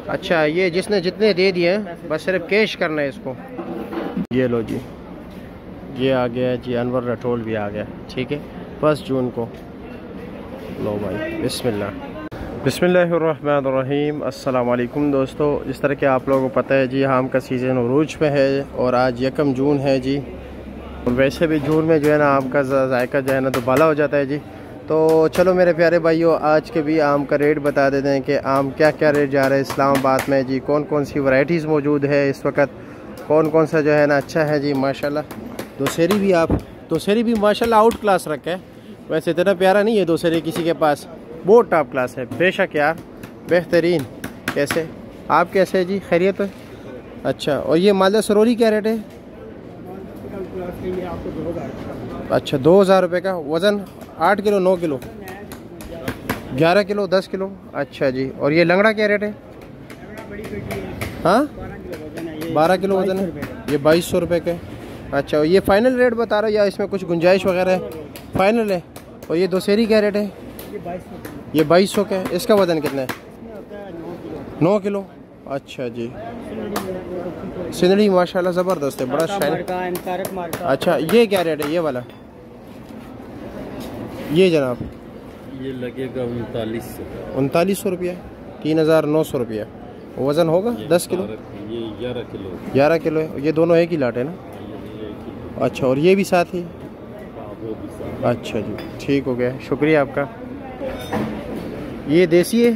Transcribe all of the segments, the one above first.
अच्छा, ये जिसने जितने दे दिए हैं बस सिर्फ कैश करना है इसको। ये लो जी, ये आ गया जी, अनवर राठौल भी आ गया। ठीक है, 1 जून को। लो भाई, बिस्मिल्लाह। बिस्मिल्लाहिर्रहमानिर्रहीम। अस्सलाम वालेकुम दोस्तों। जिस तरह के आप लोगों को पता है जी, आम का सीज़न उरूज पे है और आज 1 जून है जी। और वैसे भी जून में जो है ना आम का जायका जो है ना तो बाला हो जाता है जी। तो चलो मेरे प्यारे भाइयों, आज के भी आम का रेट बता देते हैं कि आम क्या क्या रेट जा रहा है इस्लामाबाद में जी। कौन कौन सी वैरायटीज़ मौजूद है इस वक्त, कौन कौन सा जो है ना अच्छा है जी माशाल्लाह। दोसेरी भी माशाल्लाह आउट क्लास रखा है। वैसे इतना प्यारा नहीं है दोसेरी किसी के पास, बहुत टॉप क्लास है बेशक यार, बेहतरीन। कैसे आप कैसे है जी, खैरियत है? अच्छा, और ये मालदा सरोली क्या रेट है? अच्छा, 2000 रुपये का। वज़न 8 किलो, 9 किलो, 11 किलो, 10 किलो। अच्छा जी, और ये लंगड़ा क्या रेट है? हाँ, 12 किलो वज़न है। ये 2200 रुपये के। अच्छा, और ये फाइनल रेट बता रहे हो या इसमें कुछ गुंजाइश वगैरह है? फाइनल है। और ये दोसेरी क्या रेट है? ये 2200 का है। इसका वज़न कितना है? 9 किलो। अच्छा जी, सिंदड़ी माशाल्लाह ज़बरदस्त है, बड़ा शाइन। अच्छा, ये क्या रेट है ये वाला? ये जनाब ये लगेगा 3900 रुपया, 3900 रुपया। वज़न होगा 10 किलो? ये 11 किलो। 11 किलो है। ये दोनों एक ही लाट है ना? अच्छा, और ये भी साथ ही? अच्छा जी, ठीक हो गया, शुक्रिया आपका। ये देसी है?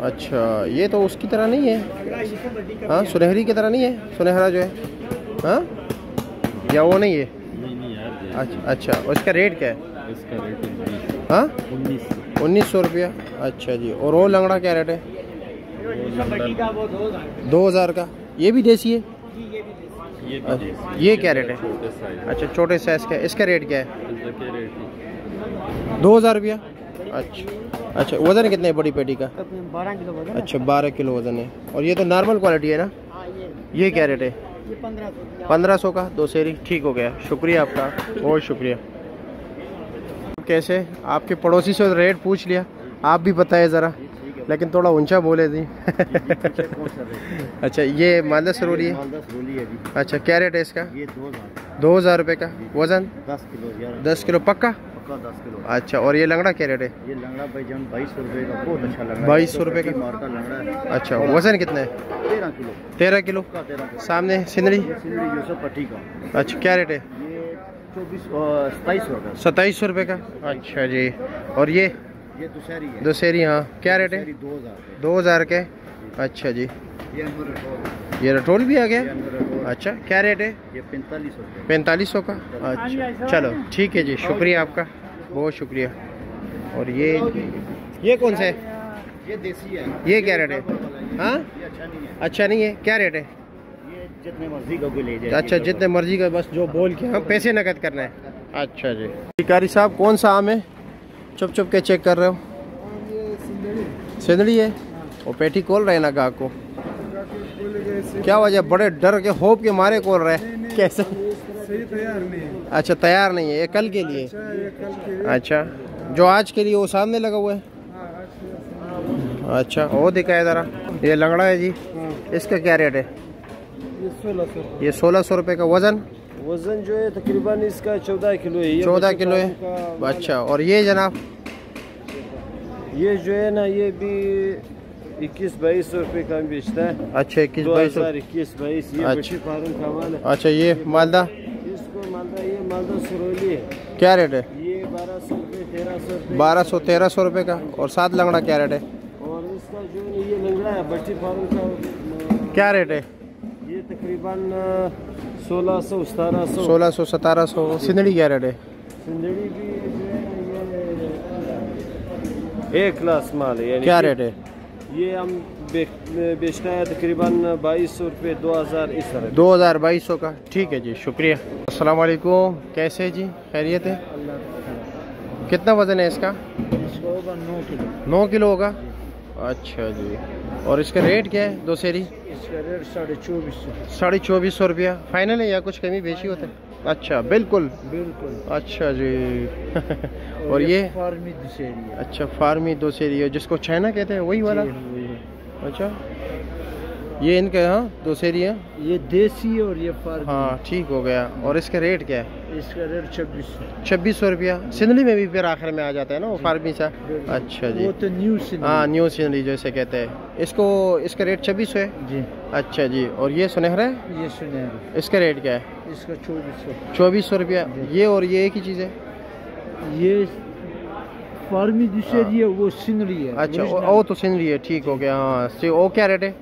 अच्छा, ये तो उसकी तरह नहीं है, हाँ सुनहरी की तरह नहीं है, सुनहरा जो है, हाँ या वो नहीं है? अच्छा अच्छा, और इसका रेट क्या है? इसका रेट हाँ 1900 रुपया। अच्छा जी, और वो लंगड़ा क्या रेट है? 2000 का। ये भी देसी है? ये क्या रेट है? अच्छा, छोटे साइज का। इसका रेट क्या है? 2000 रुपया। अच्छा अच्छा, वज़न कितने है बड़ी पेटी का? 12 किलो वज़न। अच्छा, 12 किलो वज़न है। और ये तो नॉर्मल क्वालिटी है ना? ये क्या रेट है? ये 1500 का दोसेरी। ठीक हो गया, शुक्रिया आपका, बहुत शुक्रिया। कैसे आपके पड़ोसी से रेट पूछ लिया, आप भी बताए ज़रा, लेकिन थोड़ा ऊंचा बोले जी। अच्छा, ये मालदा सरोली है? अच्छा, क्या रेट है इसका? ये 2000 रुपये का। वज़न 10 किलो पक्का? 10 किलो। अच्छा, और ये लंगड़ा क्या रेट है? ये लंगड़ा भाईजान 2200 रुपये का, बहुत अच्छा लंगड़ा। 2200 रुपये का। मार का लंगड़ा है। अच्छा, वज़न कितना है? 13 किलो। 13 किलो। 13 किलो। सामने सिंदड़ी? यूसुफ पट्टी का। अच्छा, क्या रेट है? ये 2700 का। 2700 रुपये का। अच्छा जी, और ये दुशहरी है। दोसेरी, हाँ क्या रेट है? 2000 के। अच्छा जी, ये रटोल भी आ गया। अच्छा, क्या रेट है? ये 4500 रुपये। 4500 का। अच्छा, चलो ठीक है जी, शुक्रिया आपका, बहुत शुक्रिया। और ये कौन सा है? ये देसी है। ये क्या रेट है? हाँ, ये अच्छा नहीं है। अच्छा नहीं है, क्या रेट है? ये जितने मर्जी का कोई ले जाए। अच्छा, जितने मर्जी का, बस जो बोल के हम पैसे नकद करना है। अच्छा जी, कारी साहब कौन सा आम है? चुप चुप के चेक कर रहे हो? सिंदड़ी है। वो पेटी खोल रहे हैं ना गाहक को, क्या वजह? बड़े डर के होप के मारे खोल रहे हैं, कैसे? सही तैयार नहीं है। अच्छा, तैयार नहीं है, ये कल के लिए। अच्छा, जो आज के लिए वो सामने लगा हुआ है। अच्छा, वो दिखाए ज़रा। ये लंगड़ा है जी, इसका क्या रेट है? ये 1600 रुपये का। वज़न जो है तकरीबन इसका 14 किलो है। 14 किलो है। अच्छा, और ये जनाब? ये जो है ना, ये भी 21-22 रुपये का बेचता है। अच्छा, 21-22। ये अच्छा। बशी फार्म का माल है। अच्छा, ये मालदा? इसको मालदा, ये मालदा सरोली है। क्या रेट है? ये 1200 रुपये, 1300 रुपये। 1200-1300 रुपये का। और साथ लंगड़ा क्या रेट है? और इसका जो है ये लंगड़ा है बशी फार्म का। क्या रेट है? ये तकरीबन 1600-1700। 1600-1700। सिंदड़ी क्या रेट है? सिंदड़ी भी जो है ये एक क्लास माल है। क्या रेट है? ये हम बेचना है तकरीबन 2200 रुपये, 2000 इस तरह। 2200 का। ठीक है जी, शुक्रिया। अस्सलाम वालेकुम, कैसे है जी, खैरियत है? कितना वज़न है इसका? इसको होगा 9 किलो। 9 किलो होगा। अच्छा जी, और इसका रेट क्या है दोसेरी? इसका रेट 2450। 2450 रुपया। फाइनल है या कुछ कमी बेची होता है? अच्छा, बिल्कुल। बिल्कुल। अच्छा जी। और ये फार्मी दुशेरी है। अच्छा फार्मी दोसेरी है, जिसको छैना कहते हैं वही वाला। अच्छा ये इनका हाँ दोसेरी है। ये देसी है और ये फार्मी। हाँ ठीक हो गया। और इसका रेट क्या है? इसका रेट 2600। 2600 रुपया। सिंदली में भी फिर आखिर में आ जाता है ना वो फार्मी सा। अच्छा जी वो तो न्यू सिंदली। हाँ न्यू सिंदली जैसे कहते हैं इसको। इसका रेट 2600 है जी। अच्छा जी। और ये सुनहरा है, ये सुनहरा, इसका रेट क्या है? इसका 2400। 2400 रुपया। ये और ये एक ही चीज़ है? ये फार्मी दुशेरी है, वो सिंदली है। अच्छा वो तो सिंदली है ठीक हो गया। हाँ वो क्या रेट है?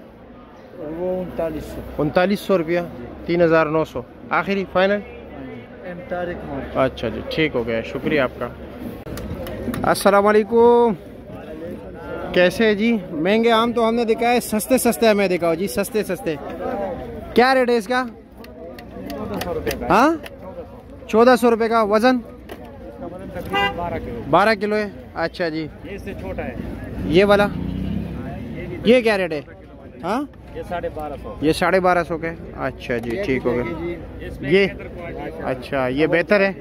वो 3900। 3900 रुपया। 3900 आखिरी फाइनल। M Tariq market. अच्छा जी ठीक हो गया, शुक्रिया आपका। अस्सलाम वालेकुम, कैसे है जी? महंगे आम तो हमने देखा है, सस्ते सस्ते हमें दिखाओ जी, सस्ते सस्ते। क्या रेट है इसका? 1400 रुपये का। वज़न 12 किलो है। अच्छा जी। ये इससे छोटा है। ये वाला ये क्या रेट है? हाँ ये 1250। ये 1250 के। अच्छा जी ठीक हो गया। ये अच्छा ये बेहतर है।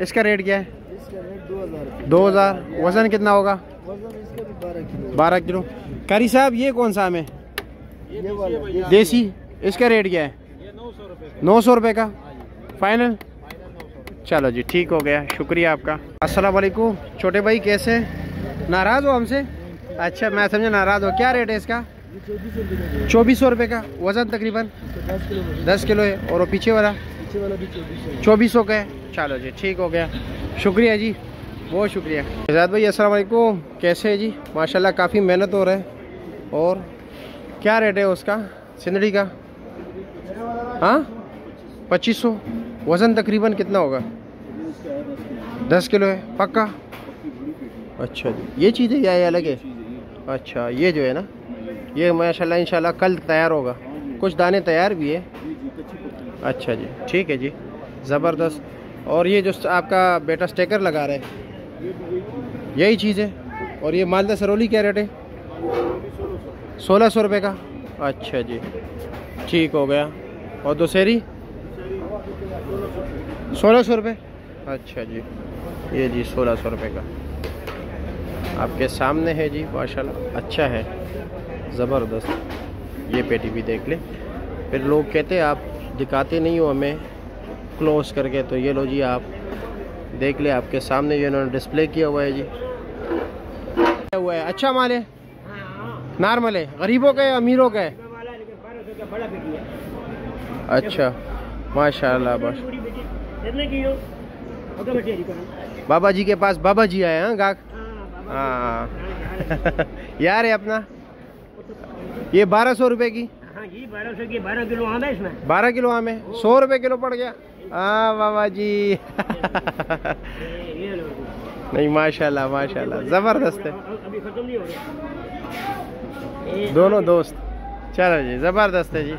इसका रेट क्या है? इसका रेट 2000। 2000। वज़न कितना होगा? वजन इसका भी 12 किलो। 12 किलो। कारी साहब ये कौन सा आम है? ये वाला देसी। इसका रेट क्या है? 900 रुपये का फाइनल। चलो जी ठीक हो गया, शुक्रिया आपका। अस्सलाम वालेकुम छोटे भाई, कैसे? नाराज़ हो हमसे? अच्छा मैं समझा नाराज़ हो। क्या रेट है इसका? 2400 रुपये का। वज़न तकरीबन 10 किलो है। और वो पीछे वाला भी 2400 का है। चलो जी ठीक हो गया, शुक्रिया जी, बहुत शुक्रिया। आज़ाद भाई अस्सलाम वालेकुम, कैसे है जी? माशाल्लाह काफ़ी मेहनत हो रहा है। और क्या रेट है उसका सिंदड़ी का? हाँ 2500। वज़न तकरीबन कितना होगा? 10 किलो है पक्का। अच्छा जी ये चीज़ है या ये अलग है? अच्छा ये जो है ना ये माशाल्लाह इंशाल्लाह कल तैयार होगा। कुछ दाने तैयार भी है। अच्छा जी ठीक है जी, ज़बरदस्त। और ये जो आपका बेटा स्टिकर लगा रहा है यही चीज़ है? और ये मालदा सरोली क्या रेट है? 1600 रुपये का। अच्छा जी ठीक हो गया। और दोसेरी 1600 रुपये। अच्छा जी ये जी 1600 रुपये का आपके सामने है जी, माशाल्लाह अच्छा है, ज़बरदस्त। ये पेटी भी देख ले। फिर लोग कहते हैं आप दिखाते नहीं हो हमें क्लोज करके, तो ये लो जी आप देख ले, आपके सामने ये इन्होंने डिस्प्ले किया हुआ है जी। हुआ है अच्छा माल है, नॉर्मल है, गरीबों का है अमीरों का है? अच्छा माशाल्लाह बस। बाबा जी के पास बाबा जी आए हैं गाहक। हाँ यार है अपना। ये 1200 रुपये की। हाँ जी 1200 की। 12 किलो आम है इसमें। 12 किलो आम है, 100 रुपये किलो पड़ गया। हाँ बाबा जी नहीं माशाल्लाह माशाल्लाह ज़बरदस्त है। अभी खत्म नहीं हो रहा। दोनों दोस्त। चलो जी ज़बरदस्त है जी।